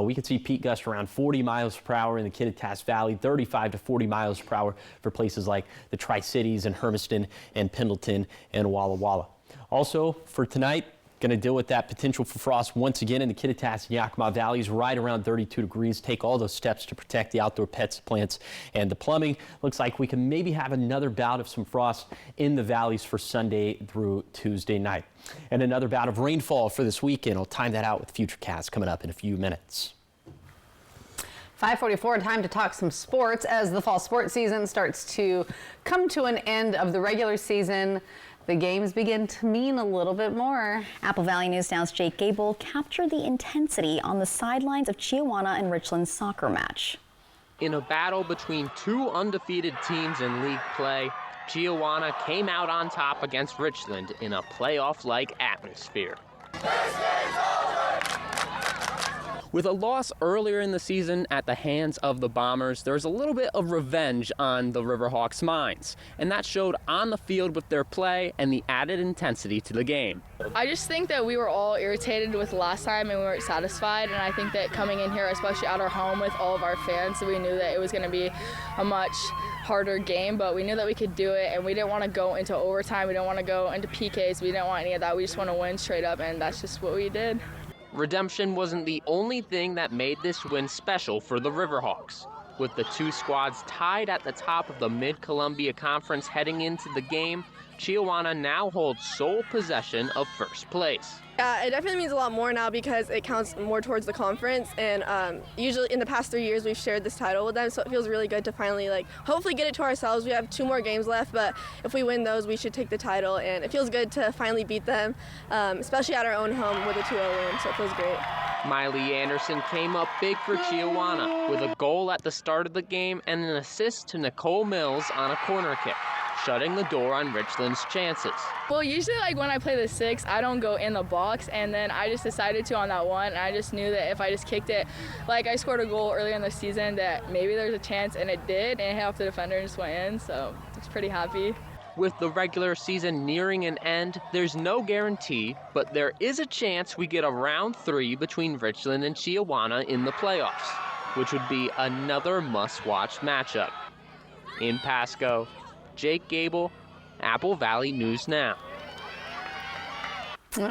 we could see peak gusts around 40 miles per hour in the Kittitas Valley, 35 to 40 miles per hour for places like the Tri-Cities and Hermiston and Pendleton and Walla Walla. Also for tonight, going to deal with that potential for frost once again in the Kittitas and Yakima Valleys, right around 32 degrees. Take all those steps to protect the outdoor pets, plants, and the plumbing. Looks like we can maybe have another bout of some frost in the valleys for Sunday through Tuesday night. And another bout of rainfall for this weekend. I'll time that out with Futurecast coming up in a few minutes. 5:44, time to talk some sports as the fall sports season starts to come to an end of the regular season. the games begin to mean a little bit more. Apple Valley News Now's Jake Gable captured the intensity on the sidelines of Chiawana and Richland's soccer match. In a battle between two undefeated teams in league play, Chiawana came out on top against Richland in a playoff-like atmosphere. With a loss earlier in the season at the hands of the Bombers, there's a little bit of revenge on the Riverhawks' minds, and that showed on the field with their play and the added intensity to the game. I just think that we were all irritated with last time and we weren't satisfied, and I think that coming in here, especially at our home with all of our fans, we knew that it was going to be a much harder game, but we knew that we could do it, and we didn't want to go into overtime, we didn't want to go into PKs, we didn't want any of that, we just want to win straight up, and that's just what we did. Redemption wasn't the only thing that made this win special for the Riverhawks. With the two squads tied at the top of the Mid-Columbia Conference heading into the game, Chiawana now holds sole possession of first place. Yeah, it definitely means a lot more now because it counts more towards the conference, and usually in the past 3 years we've shared this title with them, so it feels really good to finally hopefully get it to ourselves. We have 2 more games left, but if we win those we should take the title, and it feels good to finally beat them, especially at our own home with a 2-0 win, so it feels great. Miley Anderson came up big for Chiawana with a goal at the start of the game and an assist to Nicole Mills on a corner kick, shutting the door on Richland's chances. Well, usually when I play the 6, I don't go in the box, and then I just decided to on that one, and I just knew that if I just kicked it, I scored a goal earlier in the season, that maybe there's a chance, and it did, and it hit off the defender and just went in, so I was pretty happy. With the regular season nearing an end, there's no guarantee, but there is a chance we get a round 3 between Richland and Chiawana in the playoffs, which would be another must-watch matchup. In Pasco, Jake Gable, Apple Valley News Now.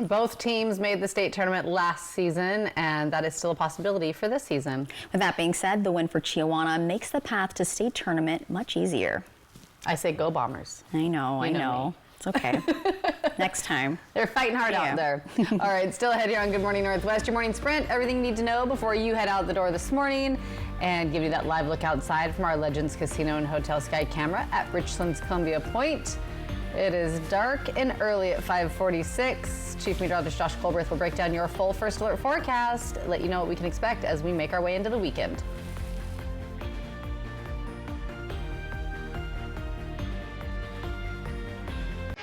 Both teams made the state tournament last season, and that is still a possibility for this season. With that being said, the win for Chiawana makes the path to state tournament much easier. I say go Bombers. I know. Me. It's okay. Next time. They're fighting hard out there. All right, still ahead here on Good Morning Northwest, your morning sprint. Everything you need to know before you head out the door this morning, and give you that live look outside from our Legends Casino and Hotel Sky camera at Richland's Columbia Point. It is dark and early at 5:46. Chief Meteorologist Josh Colberth will break down your full first alert forecast, let you know what we can expect as we make our way into the weekend.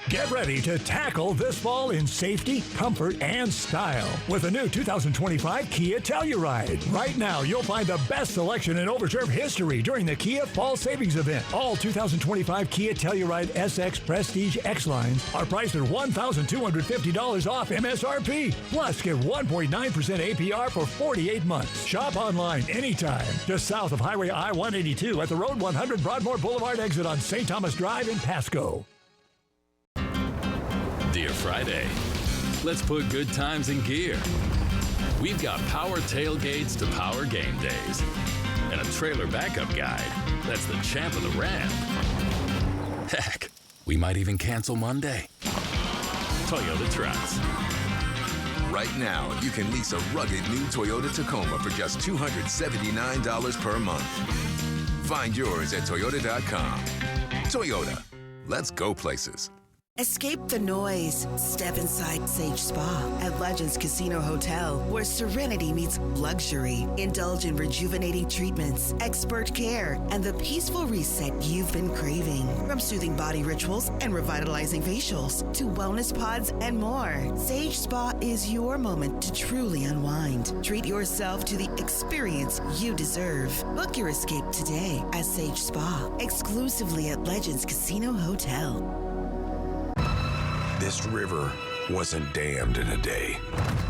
Get ready to tackle this fall in safety, comfort, and style with the new 2025 Kia Telluride. Right now, you'll find the best selection in Overturf history during the Kia Fall Savings Event. All 2025 Kia Telluride SX Prestige X lines are priced at $1,250 off MSRP. Plus, get 1.9% APR for 48 months. Shop online anytime. Just south of Highway I-182 at the Road 100 Broadmoor Boulevard exit on St. Thomas Drive in Pasco. Dear Friday, let's put good times in gear. We've got power tailgates to power game days and a trailer backup guide that's the champ of the ramp. Heck, we might even cancel Monday. Toyota Trucks. Right now, you can lease a rugged new Toyota Tacoma for just $279 per month. Find yours at Toyota.com. Toyota, let's go places. Escape the noise. Step inside Sage Spa at Legends Casino Hotel, where serenity meets luxury. Indulge in rejuvenating treatments, expert care, and the peaceful reset you've been craving. From soothing body rituals and revitalizing facials to wellness pods and more, Sage Spa is your moment to truly unwind. Treat yourself to the experience you deserve. Book your escape today at Sage Spa, exclusively at Legends Casino Hotel. This river wasn't dammed in a day,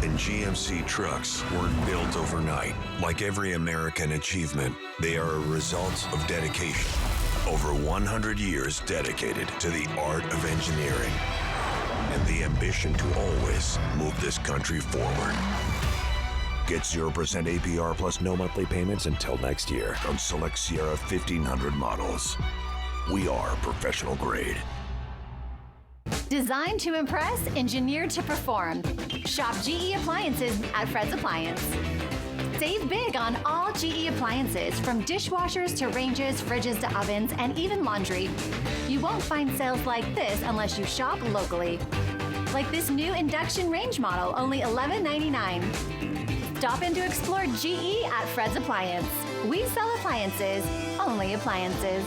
and GMC trucks weren't built overnight. Like every American achievement, they are a result of dedication. Over 100 years dedicated to the art of engineering and the ambition to always move this country forward. Get 0% APR plus no monthly payments until next year on select Sierra 1500 models. We are professional grade. Designed to impress, engineered to perform. Shop GE appliances at Fred's Appliance. Save big on all GE appliances, from dishwashers to ranges, fridges to ovens, and even laundry. You won't find sales like this unless you shop locally. Like this new induction range model, only $11.99. Stop in to explore GE at Fred's Appliance. We sell appliances, only appliances.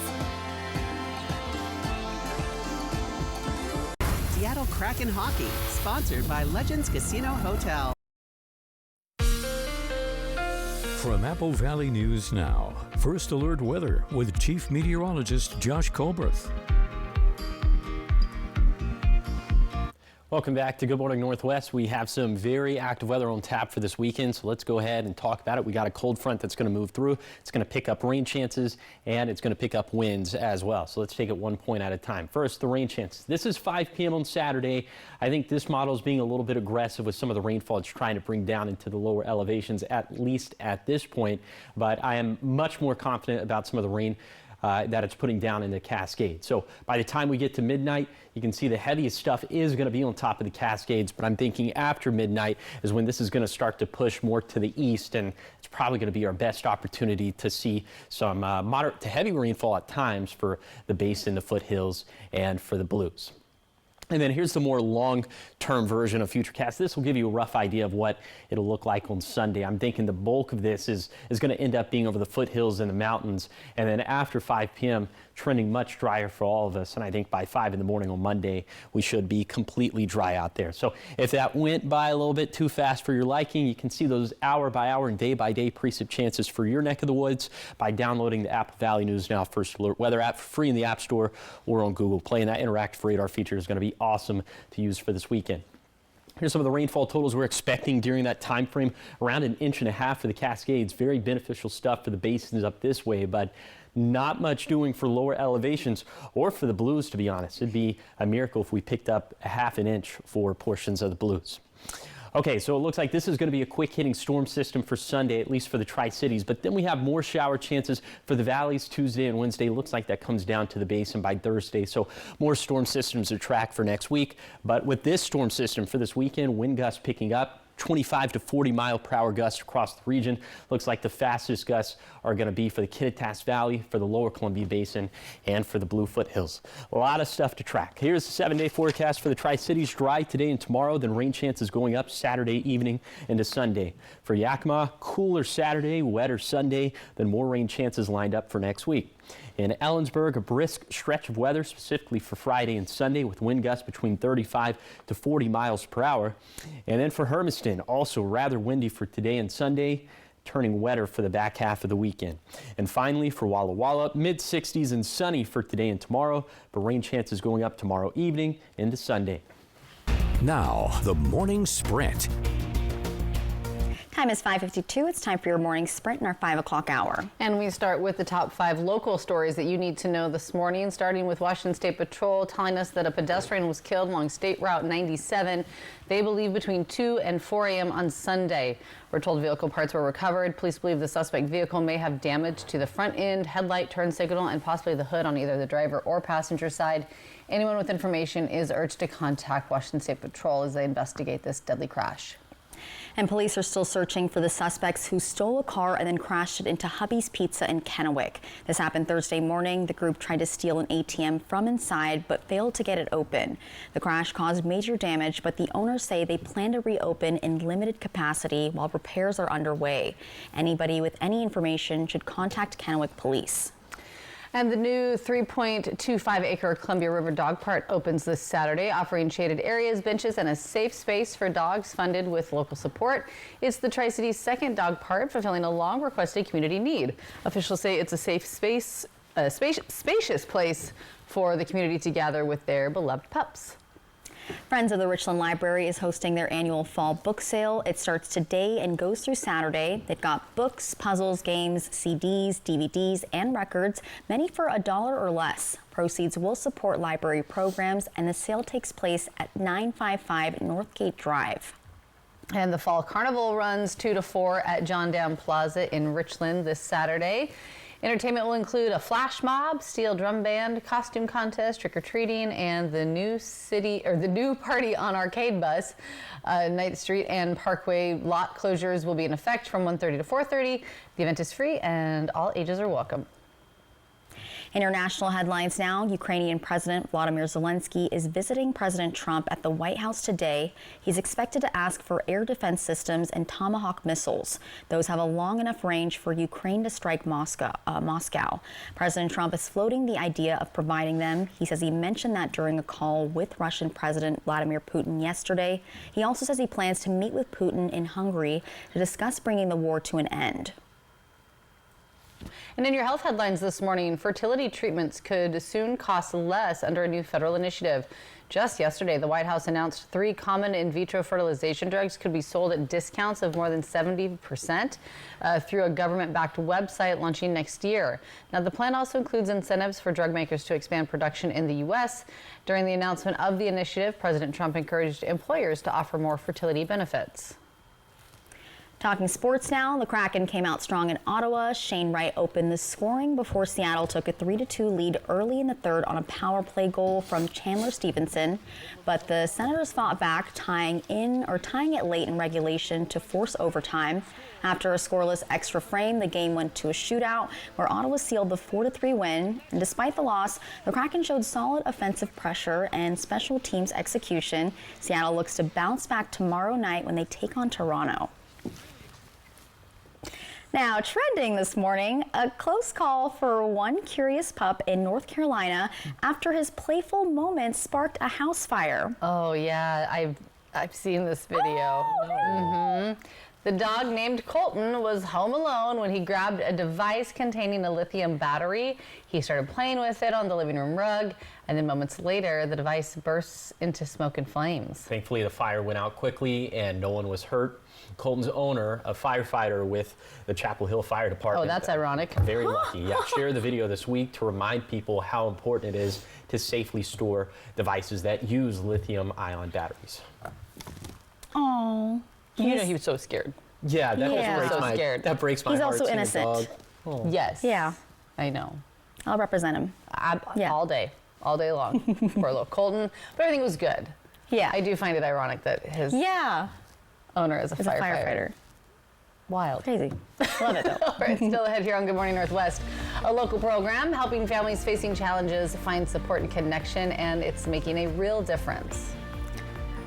Seattle Kraken Hockey, sponsored by Legends Casino Hotel. From Apple Valley News Now, First Alert Weather with Chief Meteorologist Josh Colberth. Welcome back to Good Morning Northwest. We have some very active weather on tap for this weekend, so let's go ahead and talk about it. We got a cold front that's going to move through. It's going to pick up rain chances, and it's going to pick up winds as well. So let's take it one point at a time. First, the rain chances. This is 5 p.m. on Saturday. I think this model is being a little bit aggressive with some of the rainfall it's trying to bring down into the lower elevations, at least at this point. But I am much more confident about some of the rain that it's putting down in the Cascades. So by the time we get to midnight, you can see the heaviest stuff is going to be on top of the Cascades, but I'm thinking after midnight is when this is going to start to push more to the east, and it's probably going to be our best opportunity to see some moderate to heavy rainfall at times for the basin, the foothills, and for the Blues. And then here's the more long-term version of Futurecast. This will give you a rough idea of what it'll look like on Sunday. I'm thinking the bulk of this is going to end up being over the foothills and the mountains. And then after 5 p.m., trending much drier for all of us. And I think by 5 in the morning on Monday, we should be completely dry out there. So if that went by a little bit too fast for your liking, you can see those hour-by-hour and day-by-day precip chances for your neck of the woods by downloading the Apple Valley News Now First Alert Weather app for free in the App Store or on Google Play. And that interactive radar feature is going to be awesome to use for this weekend. Here's some of the rainfall totals we're expecting during that time frame. Around 1.5 inches for the Cascades. Very beneficial stuff for the basins up this way, but not much doing for lower elevations or for the Blues, to be honest. It'd be a miracle if we picked up 1/2 inch for portions of the Blues. Okay, so it looks like this is going to be a quick hitting storm system for Sunday, at least for the Tri-Cities. But then we have more shower chances for the valleys Tuesday and Wednesday. Looks like that comes down to the basin by Thursday. So more storm systems to track for next week. But with this storm system for this weekend, wind gusts picking up. 25 to 40 mile per hour gusts across the region. Looks like the fastest gusts are going to be for the Kittitas Valley, for the lower Columbia Basin, and for the Blue Foothills. A lot of stuff to track. Here's the 7-day forecast for the Tri-Cities. Dry today and tomorrow, then rain chances going up Saturday evening into Sunday. For Yakima, cooler Saturday, wetter Sunday, then more rain chances lined up for next week. In Ellensburg, a brisk stretch of weather specifically for Friday and Sunday with wind gusts between 35 to 40 miles per hour. And then for Hermiston, also rather windy for today and Sunday, turning wetter for the back half of the weekend. And finally for Walla Walla, mid-60s and sunny for today and tomorrow, but rain chances going up tomorrow evening into Sunday. Now, the morning sprint. Time is 5:52. It's time for your morning sprint in our 5 o'clock hour. And we start with the top 5 local stories that you need to know this morning, starting with Washington State Patrol telling us that a pedestrian was killed along State Route 97. They believe between 2 and 4 a.m. on Sunday. We're told vehicle parts were recovered. Police believe the suspect vehicle may have damage to the front end, headlight, turn signal, and possibly the hood on either the driver or passenger side. Anyone with information is urged to contact Washington State Patrol as they investigate this deadly crash. And police are still searching for the suspects who stole a car and then crashed it into Hubby's Pizza in Kennewick. This happened Thursday morning. The group tried to steal an ATM from inside but failed to get it open. The crash caused major damage, but the owners say they plan to reopen in limited capacity while repairs are underway. Anybody with any information should contact Kennewick Police. And the new 3.25-acre Columbia River Dog Park opens this Saturday, offering shaded areas, benches, and a safe space for dogs funded with local support. It's the Tri-Cities' second dog park, fulfilling a long-requested community need. Officials say it's a safe space, a spacious place for the community to gather with their beloved pups. Friends of the Richland Library is hosting their annual fall book sale. It starts today and goes through Saturday. They've got books, puzzles, games, CDs, DVDs, and records, many for $1 or less. Proceeds will support library programs, and the sale takes place at 955 Northgate Drive. And the Fall Carnival runs 2 to 4 at John Dam Plaza in Richland this Saturday. Entertainment will include a flash mob, steel drum band, costume contest, trick-or-treating, and the new party on Arcade Bus. Ninth Street and Parkway lot closures will be in effect from 1:30 to 4:30. The event is free and all ages are welcome. International headlines now. Ukrainian President Volodymyr Zelensky is visiting President Trump at the White House today. He's expected to ask for air defense systems and Tomahawk missiles. Those have a long enough range for Ukraine to strike Moscow. President Trump is floating the idea of providing them. He says he mentioned that during a call with Russian President Vladimir Putin yesterday. He also says he plans to meet with Putin in Hungary to discuss bringing the war to an end. And in your health headlines this morning, fertility treatments could soon cost less under a new federal initiative. Just yesterday, the White House announced 3 common in vitro fertilization drugs could be sold at discounts of more than 70% through a government-backed website launching next year. Now, the plan also includes incentives for drug makers to expand production in the U.S. During the announcement of the initiative, President Trump encouraged employers to offer more fertility benefits. Talking sports now, the Kraken came out strong in Ottawa. Shane Wright opened the scoring before Seattle took a 3-2 lead early in the third on a power play goal from Chandler Stevenson. But the Senators fought back, tying it late in regulation to force overtime. After a scoreless extra frame, the game went to a shootout where Ottawa sealed the 4-3 win. And despite the loss, the Kraken showed solid offensive pressure and special teams execution. Seattle looks to bounce back tomorrow night when they take on Toronto. Now, trending this morning, a close call for one curious pup in North Carolina after his playful moments sparked a house fire. Oh, yeah, I've seen this video. The dog named Colton was home alone when he grabbed a device containing a lithium battery. He started playing with it on the living room rug, and then moments later, the device bursts into smoke and flames. Thankfully, the fire went out quickly and no one was hurt. Colton's owner, a firefighter with the Chapel Hill Fire Department. Oh, that's ironic. Very lucky. Yeah, shared the video this week to remind people how important it is to safely store devices that use lithium-ion batteries. Oh. You know he was so scared. Yeah, that breaks my He's heart. also seeing a innocent. dog. Oh. Yes. Yeah. I know. I'll represent him. All day long. Poor little Colton. But everything was good. Yeah. I do find it ironic that his owner is a firefighter. Wild. Crazy. Love it, though. All right, still ahead here on Good Morning Northwest. A local program helping families facing challenges find support and connection, and it's making a real difference.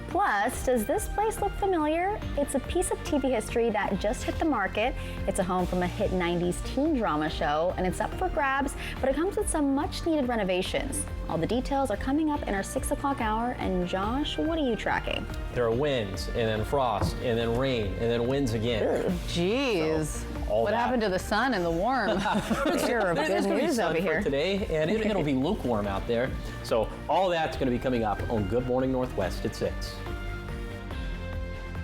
Plus, does this place look familiar? It's a piece of TV history that just hit the market. It's a home from a hit 90s teen drama show, and it's up for grabs, but it comes with some much-needed renovations. All the details are coming up in our 6 o'clock hour, and Josh, what are you tracking? There are winds, and then frost, and then rain, and then winds again. Jeez. What happened to the sun and the warm? There's good news over here today, and it'll be lukewarm out there. So all that's going to be coming up on Good Morning Northwest at 6.